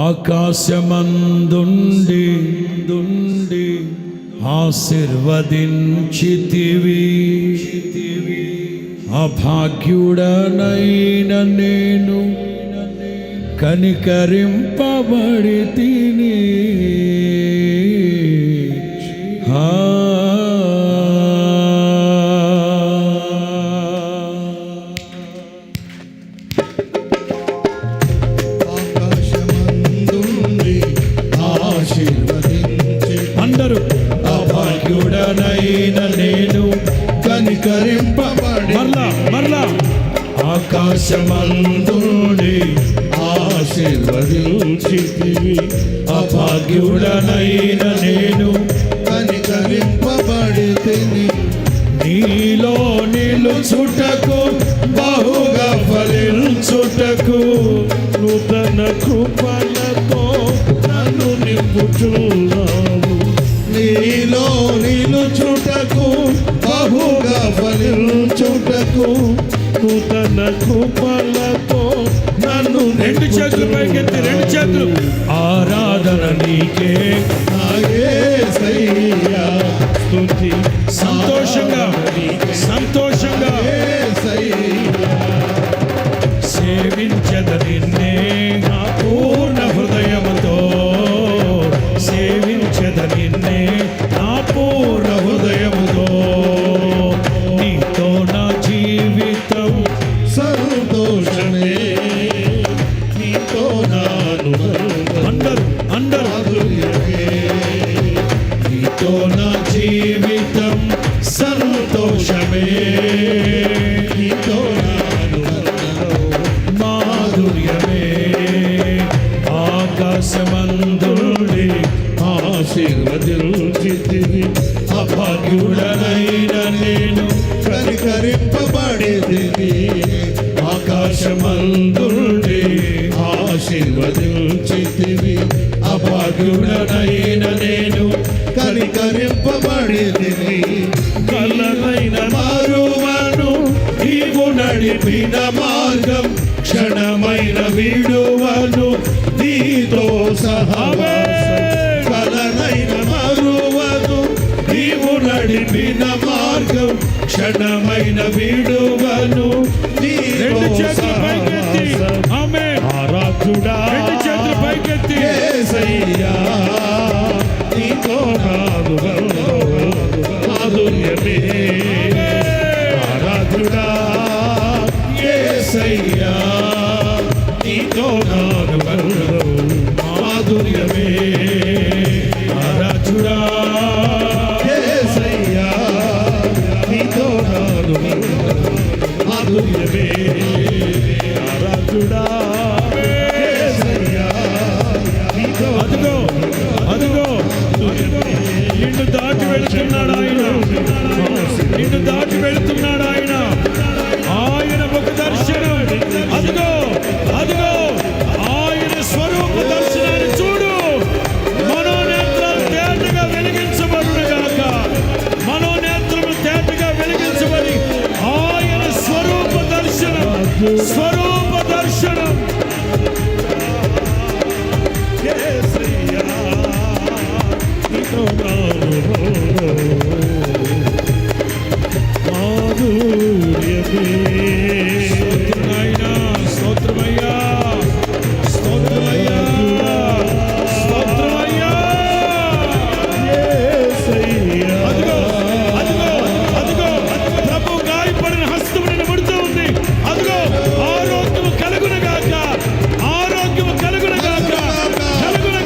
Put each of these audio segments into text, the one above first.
ఆకాశమందుండి ఆశీర్వదించితివి, అభాగ్యుడనైన నేను కనికరింపబడి తిని. అందరూ అభాగ్యుడనైన నేను కనికరింపబడి. మరలా ఆకాశమందుండి ఆశీర్వదించితివి, అభాగ్యుడనైన నేను కనికరింపబడి తిని. నీలో నిలుచుటకు బహుగా ఫలించుటకు నూతన కృపలతో నన్ను నింపుచున్నావు. నీలో నిలుచుటకు బహుగా ఫలించుటకు నూతన కృపలతో నన్ను. రెండు చేతులు పైకెత్తి, రెండు చేతులు. ఆరాధన నీకే యేసయ్యా, స్తుతి సంతోషంగా సేవించద నిన్నే నా పూర్ణ హృదయముతో, సేవించద నిన్నే నా పూర్ణ హృదయముతో. నీతో నా జీవితం సంతోషమే, నీతో నాను అందరూ నీతో నా జీవితం సంతోషమే, నీతో నాను మాధుర్యమే. ఆకాశమందుండి ఆశీర్వదించితివి, అభాగ్యుడనైన నేను కనికరింపబడి తిని. ఆకాశమందుండి ఆశీర్వదించితివి, అభాగ్యుడనైన నేను కనికరింపబడి తిని. కలనైన మారువను, నీవు నడిపిన మార్గం క్షణమైన విడువను, నీతో సహవాసం. కలనైన మారువను, నీవు నడిపిన మార్గం క్షణమైన విడువను, నీతో సహవాసం. ఆమేన్. ఆరాధుడా, రెండు చేతులు పైకెత్తి. యేసయ్యా, నీతో నాను మాధుర్యమే. ఆరాధుడా, యేసయ్యా, నీతో నాను మాధుర్యమే. ఆరాధుడా, యేసయ్యా, నీతో నాను మాధుర్యమే. ఆరాధుడా, యేసయ్యా, నీతో అదిగో నిన్ను దాటి వెళుతున్నాడు ఆయన, నిన్ను దాటి వెళుతున్నాడు ఆయన. ఆయన ఒక దర్శనం. అదిగో ఆయన స్వరూప దర్శనాన్ని చూడు. మనోనేత్రాలు తేటగా వెలిగించబడును గాక, మనోనేత్రము తేటగా వెలిగించబడి ఆయన స్వరూప దర్శనం. యేసయ్యా, నీతో నాను మాధుర్యమే. స్తోత్రమయ్యా, యేసయ్యా, అదిగో ప్రభు గాయపడిన హస్తము నిన్ను ముడుతూ ఉంది. అదిగో ఆరోగ్యము కలుగును గాక, ఆరోగ్యము కలుగును గాక, కలుగును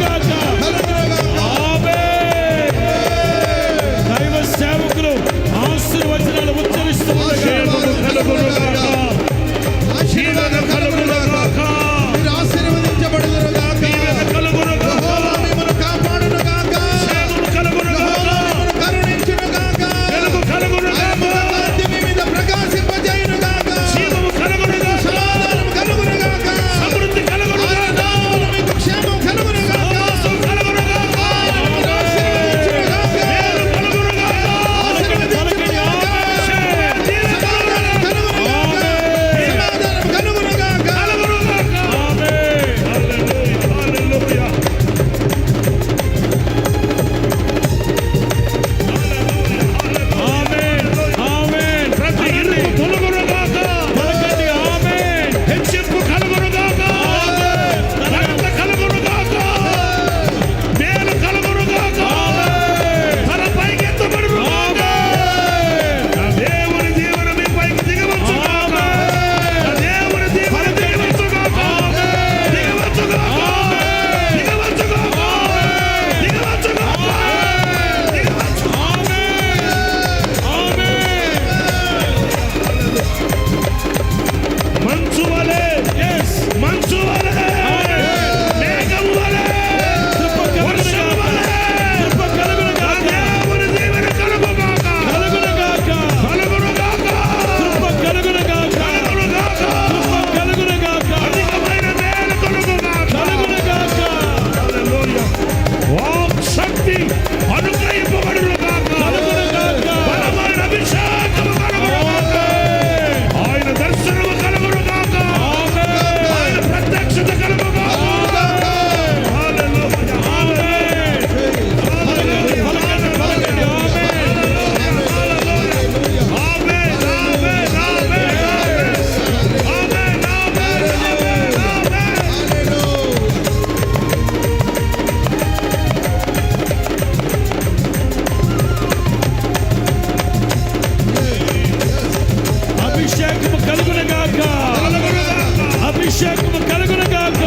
అభిషేకము కలుగును గాక.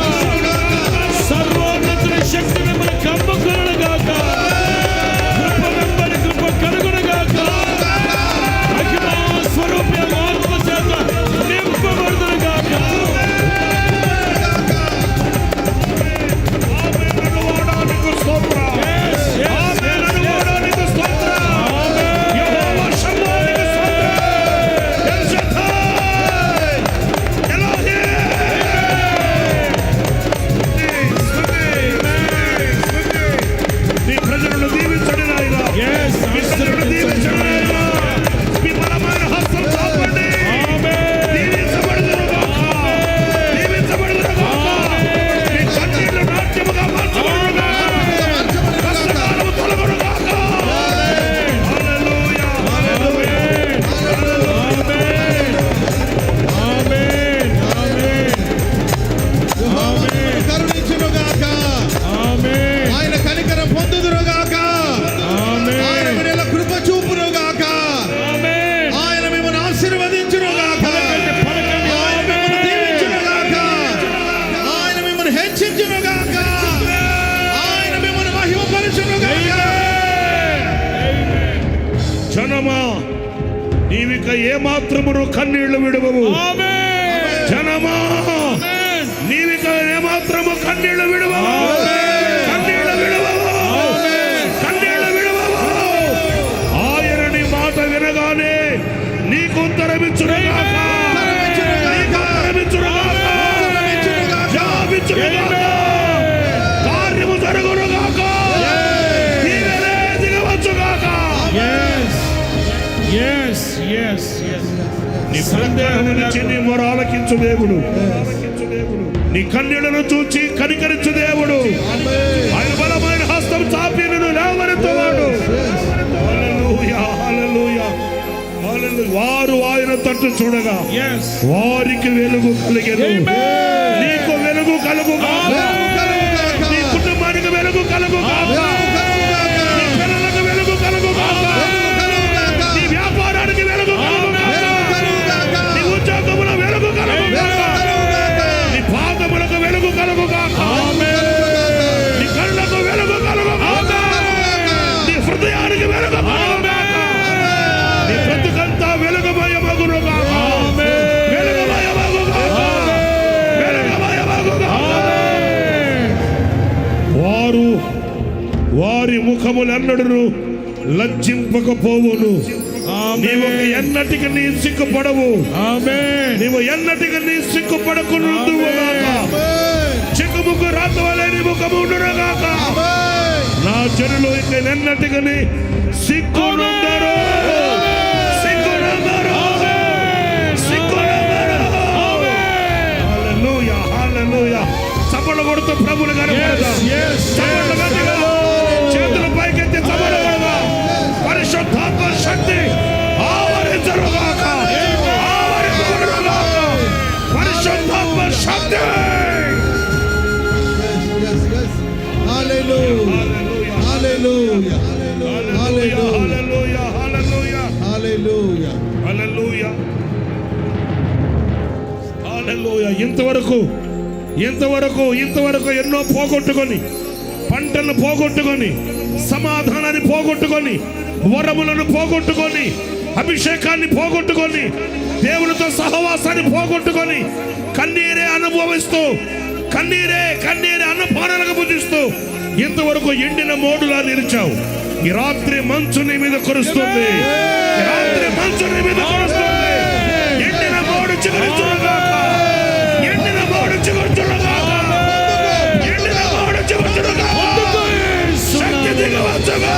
సర్వోన్నతుని శక్తి మిమ్మల్ని కమ్ముకొనును గాక. కృప వెంబడి కృప కలుగును గాక. మహిమా స్వరూపి ఆత్మ చేత నింపబడును గాక. జనమా నీవిక ఏమాత్రమును కన్నీళ్లు విడువవు. జనమా నీవిక ఏమాత్రము కన్నీళ్లు విడువవు. కన్నీళ్లు విడువవు. కన్నీళ్లు విడువవు. ఆయన నీ మాట వినగానే నీకు ఉత్తరమిచ్చునుగాక. నీకు ఉత్తరమిచ్చునుగాక. జవాబిచ్చునుగాక. కార్యము జరుగునుగాక. నీవే దిగవచ్చుగాక. నీ సందేహం నుంచి నీ మొర ఆలకించు దేవుడు. నీ కన్నీళ్లను చూచి కనికరించు దేవుడు. ఆయన బలమైన హస్తం చాపి నిన్ను లేవనెత్తువాడు. హల్లెలూయా, హల్లెలూయా, హల్లెలూయా. వారు ఆయన తట్టు చూడగా వారికి వెలుగు కలిగెను. నీకు వెలుగు కలుగుగాక. నీ కుటుంబానికి వెలుగు కలుగుగాక. నీ పిల్లలకు వెలుగు కలుగుగాక. నీ వ్యాపారానికి వెలుగు కలుగుగాక. నీ ఉద్యోగముల వెలుగు కలుగుగాక. నీ పాదములకు వెలుగు కలుగుగాక. నీ కళ్ళకు వెలుగు కలుగుగాక. నీ హృదయానికి వెలుగు కలుగుగాక. నీ బ్రతుకంతా వెలుగుమయమగునుగాక. వెలుగుమయమగుగాక. వెలుగుమయమగుగాక. వారి ముఖములెన్నడును లజ్జింపకపోవును. నీవు ఎన్నటికి నీ సిగ్గుపడవు. నీవు ఎన్నటికి నీ సిగ్గుపడకునుగాక. చిక్కుముక్కు రాతవలే నీ ముఖము ఉండునుగాక. నా జనులు ఇక ఎన్నటికి నీ సిగ్గునందరు. సిగ్గునందరు. సిగ్గునందరు. హల్లెలూయా, హల్లెలూయా. చప్పట్లు కొడుతూ ప్రభువుని కనపడదాం. చప్పట్లు గట్టిగా చేతులు పైకెత్తి చప్పట్లు కొడదాం. పరిశుద్ధాత్మ శక్తి ఆవరించుగాక. ఆవరించుగాక. పరిశుద్ధాత్మ శక్తి. Hallelujah. Hallelujah. హల్లెలూయా, హల్లెలూయా, హల్లెలూయా, Hallelujah. హల్లెలూయా, హల్లెలూయా. ఇంతవరకు ఎన్నో పోగొట్టుకొని, పంటలను పోగొట్టుకొని, సమాధానాన్ని పోగొట్టుకొని, వరములను పోగొట్టుకొని, అభిషేకాన్ని పోగొట్టుకొని, దేవునితో సహవాసాన్ని పోగొట్టుకొని, కన్నీరే అనుభవిస్తూ, కన్నీరే అన్నపానాలకు భుజిస్తూ ఇంతవరకు ఎండిన మోడులా నిలిచావు. ఈ రాత్రి మంచు నీ మీద కురుస్తుంది. ఈ రాత్రి మంచు నీ మీద కురుస్తుంది. ఎండిన మోడు చిగురించునుగాక. ఎండిన మోడు చిగురించునుగాక. ఎండిన మోడు చిగురించునుగాక. శక్తి దిగవచ్చుగా.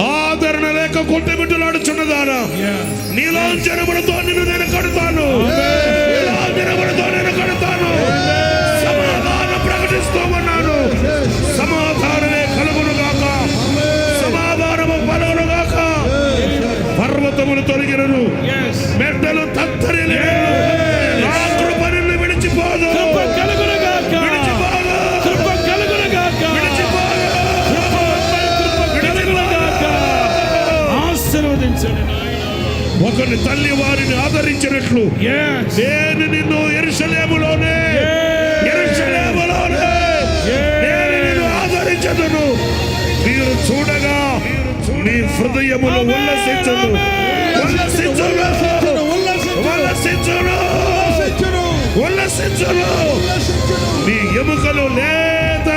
ఆదరణ లేక కొట్టబిడ్డలాడుచున్నదానా, నీలో జనములతో నిన్ను నేను కడతాను. జనములతో నేను కడతాను. సమాధానం ప్రకటిస్తూ ఉన్నాను. సమాధానమే కలుగునుగాక. సమాధానము పలుగునుగాక. పర్వతములు తొలగినను, మెట్టలు తత్తరిల్లినను, నా కృప నిన్ను విడిచిపోదు. విడిచిపోదు. విడిచిపోదు. ఒకరి తల్లి వారిని ఆదరించినట్లు Yes. నేను నిన్ను యెరూషలేములోనే నేను నిన్ను ఆదరించదును. మీరు చూడగా మీ హృదయములు ఉల్లసించును. మీ ఎముకలు లేత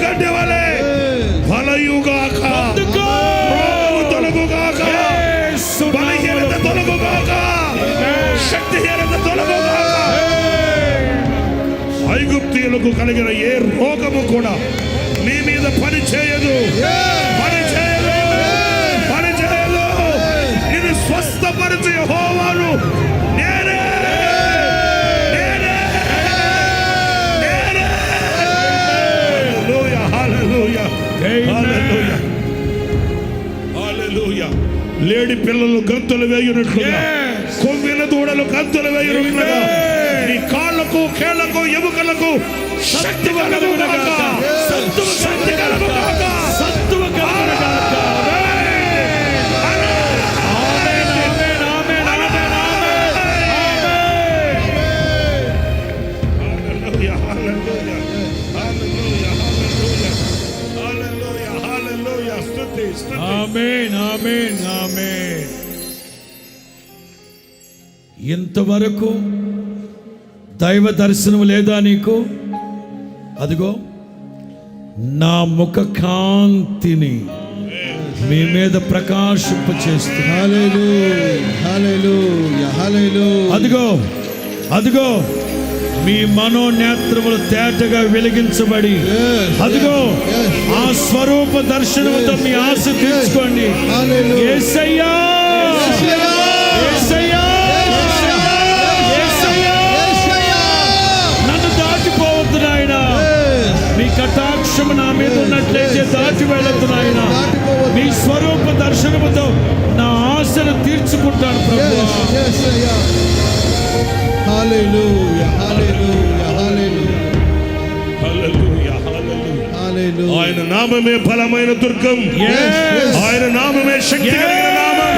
గడ్డి వలె బలయుగాక, రోగము తొలగుగాక, బలహీనత తొలగుగాక, శక్తిహీనత తొలగుగాక. ఐగుప్తీయులకు కలిగిన ఏ రోగము కూడా నీ మీద పని చేయదు. నిన్ను స్వస్థపరిచే యెహోవాను నేనే. హల్లెలూయా, హల్లెలూయా, హల్లెలూయా. లేడి పిల్లలు గంతులు వేయునట్లుగా, కొవ్విన దూడలు గంతులు వేయునట్లుగా నీ కాళ్ళకు, కేళ్లకు, ఎముకలకు శక్తి కలుగుగాక. ఆమేన్, ఆమేన్, ఆమేన్. ఇంతవరకు దైవ దర్శనం లేదా నీకు? అదిగో నా ముఖ కాంతిని మీ మీద ప్రకాశింప చేస్తుంది. అదిగో అదిగో మీ మనోనేత్రములు తేటగా వెలిగించబడి, అదిగో ఆ స్వరూప దర్శనముతో మీ ఆశ తీర్చుకోండి. యేసయ్యా, యేసయ్యా, నన్ను దాటిపోవద్దు నాయన. మీ కటాక్షము నా మీద ఉన్నట్లయితే దాటి వెళ్ళొద్దు నాయన. మీ స్వరూప దర్శనముతో నా ఆశను తీర్చుకుంటాను ప్రభువా. హల్లెలూయా, హల్లెలూయా, హల్లెలూయా, హల్లెలూయా. ఆయన నామమే బలమైన దుర్గం. ఆయన నామమే శక్తి కలిగిన నామం.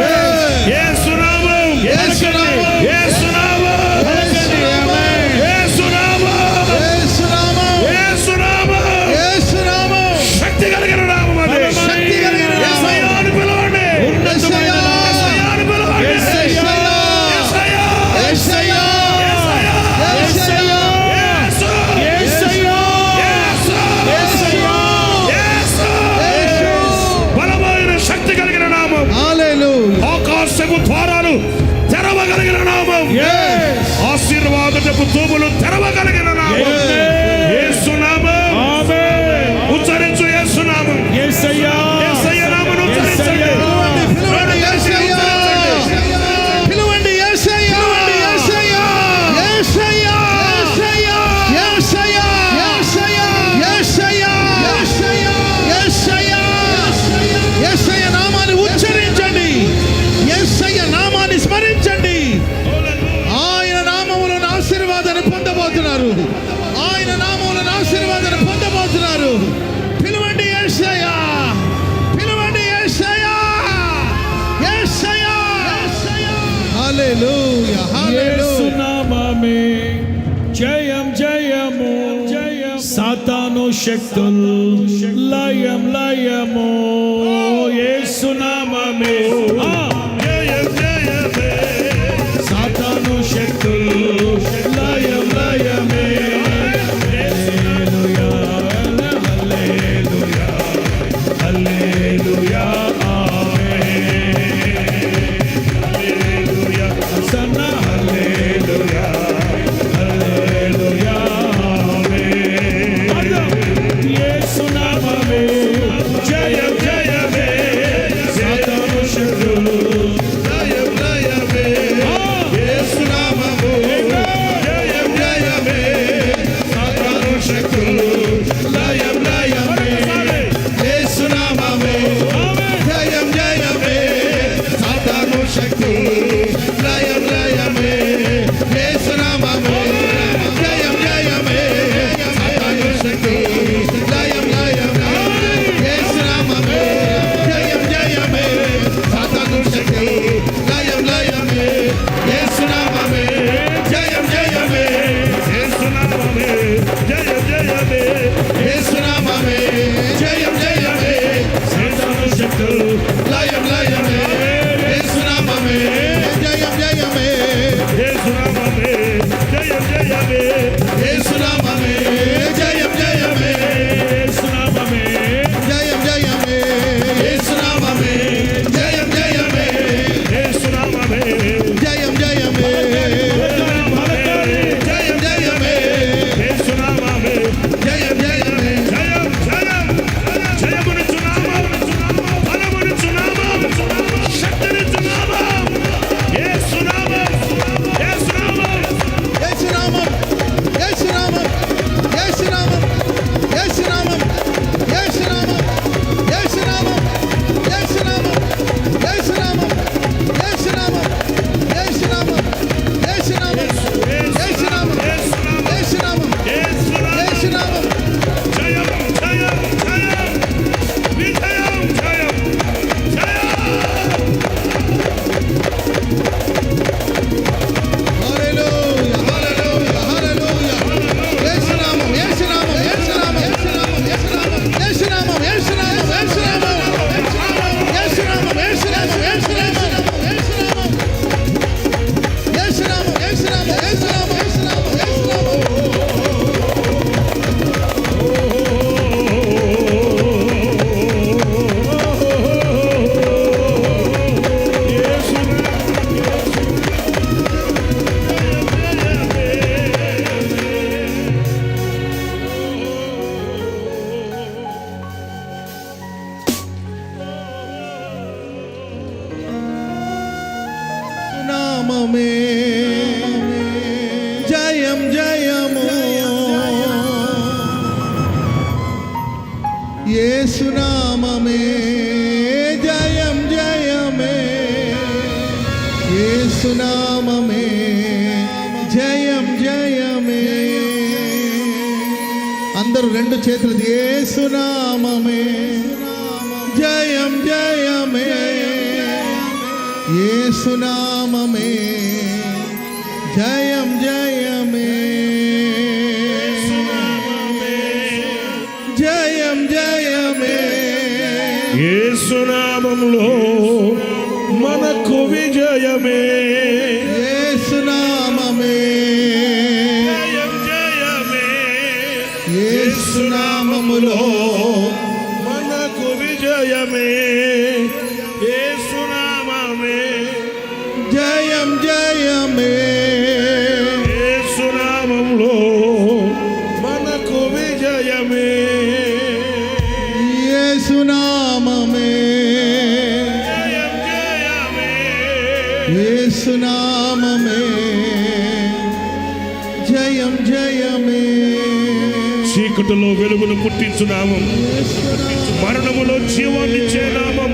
యేసు నామం, యేసు నామం, యేసు నామం, యేసు నామం, యేసు నామం, యేసు నామం. శక్తి కలిగిన నామం అది. యేసయ్యా అని పిలవండి. యేసయ్యా అని పిలవండి. యేసయ్యా, యేసయ్యా, ఆకాశపు ద్వారాలు తెరవగలిగిన నామం. ఆశీర్వాదపు తూములు తెరవగలిగిన నామం. యేసు నామం. ఉచ్చరించు యేసు నామం. యేసయ్యా, యేసయ్య నామం ఉచ్చరించండి. పిలవండి యేసయ్యా, పిలవండి యేసయ్యా, యేసయ్యా, యేసయ్యా, యేసయ్యా, యేసయ్యా, యేసయ్యా, యేసయ్యా, యేసయ్య నామాన్ని ఉచ్చరించండి. యేసయ్య నామాన్ని స్మరించండి. ఆయన నామములను ఆశీర్వాదాన్ని పొందబోతున్నారు. ఆయన నామములను ఆశీర్వాదాన్ని పొందబోతున్నారు. పిలవండి యేసయ్య, పిలవండి యేసయ్య, యేసయ్య. హల్లెలూయా, యేసు నామమే జయం జయము, సాతాను శక్తులు లయం లయము. యేసు నామమే జయం జయమే, సాతాను శక్తులు లయం లయమే. హల్లెలూయా, హల్లెలూయా, హల్లెలూయా, ఆమేన్. హల్లెలూయా, హోసన్నా, హల్లెలూయా, హల్లెలూయా, ఆమేన్. యేసు నామమే జయం జయమే, సాతాను శక్తులు యేసునామమే జయం జయమే యేసునామమే జయం జయమే అందరూ రెండు చేతులు యేసునామమే జయం జయమే యేసునామమే జయం జయమే జయం జయమే యేసునామములో మనకు విజయమే యేసునామమే జయం జయమే యేసునామములో మనకు విజయమే యేసునామమే జయం జయమే యేసునామములో మనకు విజయమే యేసునామమే జయం జయమే యేసునామమే జయం జయమే చీకటిలో వెలుగును పుట్టించు నామం, మరణములో జీవాన్నిచ్చే నామం,